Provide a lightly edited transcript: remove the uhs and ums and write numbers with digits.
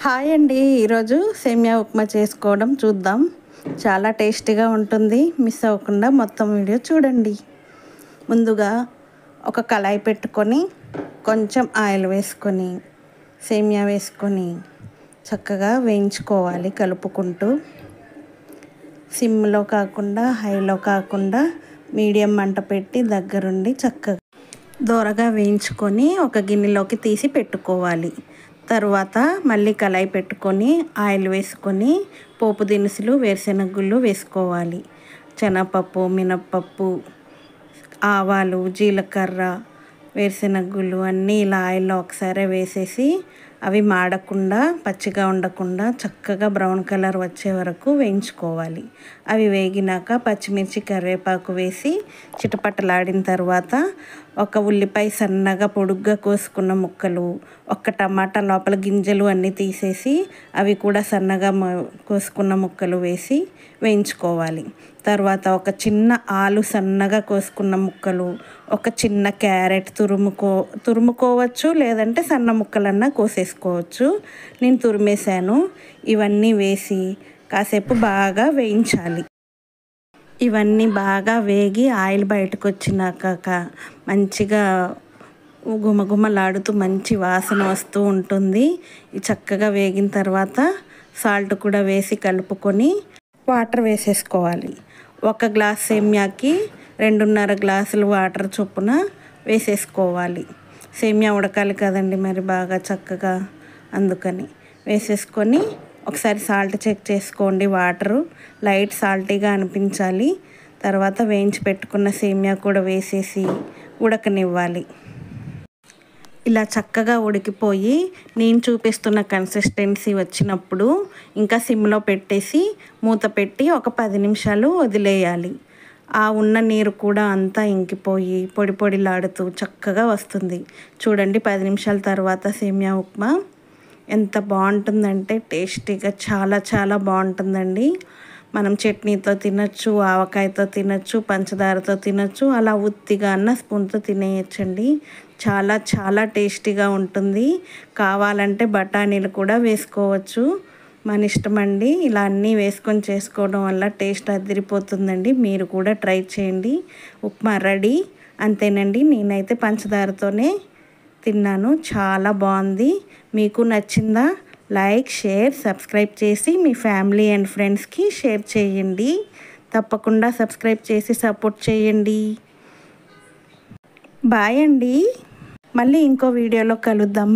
Hi అండి, ఈరోజు సేమియా ఉప్మా చేసుకోవడం చూద్దాం. చాలా టేస్టీగా ఉంటుంది. మిస్ అవ్వకుండా మొత్తం వీడియో చూడండి. ముందుగా ఒక కళాయి పెట్టుకొని కొంచెం ఆయిల్ వేసుకొని సేమియా వేసుకొని చక్కగా వేయించుకోవాలి. కలుపుకుంటూ సిమ్లో కాకుండా హైలో కాకుండా మీడియం మంట పెట్టి దగ్గరుండి చక్కగా దోరగా వేయించుకొని ఒక గిన్నెలోకి తీసి పెట్టుకోవాలి. తర్వాత మళ్ళీ కళాయి పెట్టుకొని ఆయిల్ వేసుకొని పోపు దినుసులు వేరుశెనగ గుళ్ళు వేసుకోవాలి. శనగపప్పు, మినప్పప్పు, ఆవాలు, జీలకర్ర, వేరుశెనగ గుళ్ళు అన్నీ ఇలా ఆయిల్లో ఒకసారి వేసేసి అవి మాడకుండా పచ్చిగా ఉండకుండా చక్కగా బ్రౌన్ కలర్ వచ్చే వరకు వేయించుకోవాలి. అవి వేగినాక పచ్చిమిర్చి, కరివేపాకు వేసి చిటపటలాడిన తర్వాత ఒక ఉల్లిపాయ సన్నగా పొడుగ్గా కోసుకున్న ముక్కలు, ఒక టమాటా లోపల గింజలు అన్నీ తీసేసి అవి కూడా సన్నగా కోసుకున్న ముక్కలు వేసి వేయించుకోవాలి. తర్వాత ఒక చిన్న ఆలు సన్నగా కోసుకున్న ముక్కలు, ఒక చిన్న క్యారెట్ తురుముకోవచ్చు, లేదంటే సన్న ముక్కలన్నా కోసేసుకోవచ్చు. నేను తురిమేశాను. ఇవన్నీ వేసి కాసేపు బాగా వేయించాలి. ఇవన్నీ బాగా వేగి ఆయిల్ బయటకు వచ్చినాక మంచిగా గుమగుమలాడుతూ మంచి వాసన వస్తూ ఉంటుంది. చక్కగా వేగిన తర్వాత సాల్ట్ కూడా వేసి కలుపుకొని వాటర్ వేసేసుకోవాలి. 1 గ్లాస్ సేమియాకి 2.5 గ్లాసులు వాటర్ చొప్పున వేసేసుకోవాలి. సేమియా ఉడకాలి కదండి మరి బాగా చక్కగా, అందుకని వేసేసుకొని ఒకసారి సాల్ట్ చెక్ చేసుకోండి. వాటరు లైట్ సాల్టీగా అనిపించాలి. తర్వాత వేయించి పెట్టుకున్న సేమియా కూడా వేసేసి ఉడకనివ్వాలి. ఇలా చక్కగా ఉడికిపోయి నేను చూపిస్తున్న కన్సిస్టెన్సీ వచ్చినప్పుడు ఇంకా సిమ్లో పెట్టేసి మూత పెట్టి ఒక 10 నిమిషాలు వదిలేయాలి. ఆ ఉన్న నీరు కూడా అంతా ఇంకిపోయి పొడి పొడిలాడుతూ చక్కగా వస్తుంది. చూడండి, 10 నిమిషాల తర్వాత సేమియా ఉప్మా ఎంత బాగుంటుందంటే టేస్టీగా చాలా చాలా బాగుంటుందండి. మనం చట్నీతో తినచ్చు, ఆవకాయతో తినచ్చు, పంచదారతో తినచ్చు, అలా ఉత్తిగా అన్న స్పూన్తో తినేయచ్చండి. చాలా చాలా టేస్టీగా ఉంటుంది. కావాలంటే బఠానీలు కూడా వేసుకోవచ్చు, మన ఇష్టం అండి. ఇలా అన్నీ వేసుకొని చేసుకోవడం వల్ల టేస్ట్ అదిరిపోతుందండి. మీరు కూడా ట్రై చేయండి. ఉప్మా రెడీ. అంతేనండి, నేనైతే పంచదారతోనే తిన్నాను. చాలా బాగుంది. మీకు నచ్చిందా? లైక్, షేర్, సబ్స్క్రైబ్ చేసి మీ ఫ్యామిలీ అండ్ ఫ్రెండ్స్కి షేర్ చేయండి. తప్పకుండా సబ్స్క్రైబ్ చేసి సపోర్ట్ చేయండి. బాయ్ అండి. మళ్ళీ ఇంకో వీడియోలో కలుద్దాం.